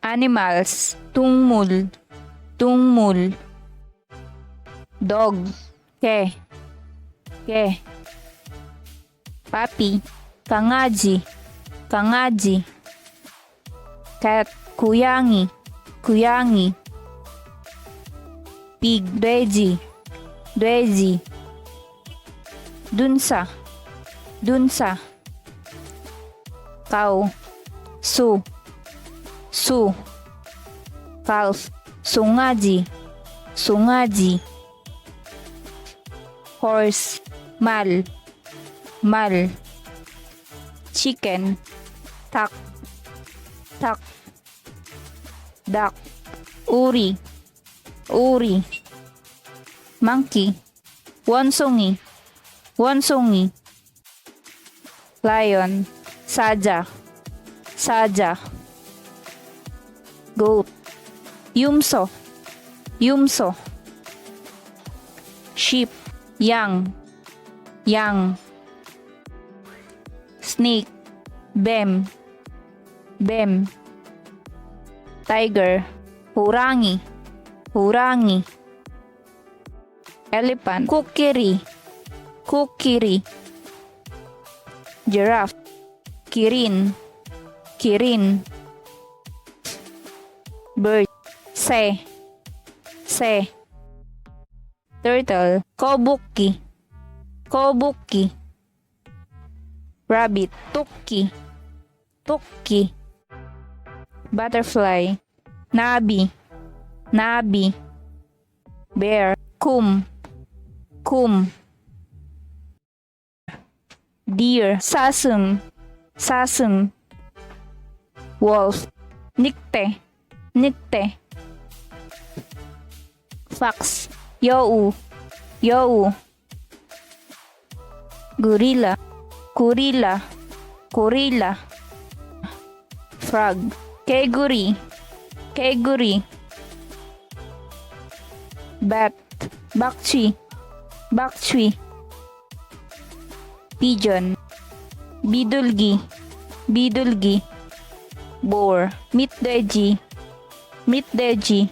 Animals, tungmul, tungmul. Dog, ke, ke. Puppy, 강아지, 강아지. Cat, 고양이, 고양이. Pig, 돼지, 돼지. Dunsa, dunsa. Cow, su, su. Calf, 송아지, 송아지. Horse, 말, 말. Chicken, 닭, 닭. Duck, 우리, 우리. Monkey, 원숭이, 원숭이. Lion, 사자, 사자. Goat, юм소, юм소. Sheep, 양, 양. Snake, 뱀, 뱀. Tiger, 호랑이, 호랑이. Elephant, 코끼리, 코끼리. Giraffe, kirin, kirin. Bird, 새, 새. Turtle, kobuki, kobuki. Rabbit, toki, toki. Butterfly, nabi, nabi. Bear, kum, kum. Deer, 사슴, 사슴. Wolf, 늑대, 늑대. Fox, 여우, 여우. Gorilla, gorilla, gorilla. Frog, 개구리, 개구리. Bat, 박쥐, 박쥐. Pigeon, 비둘기, 비둘기. Boar, 밋돼지, 밋돼지.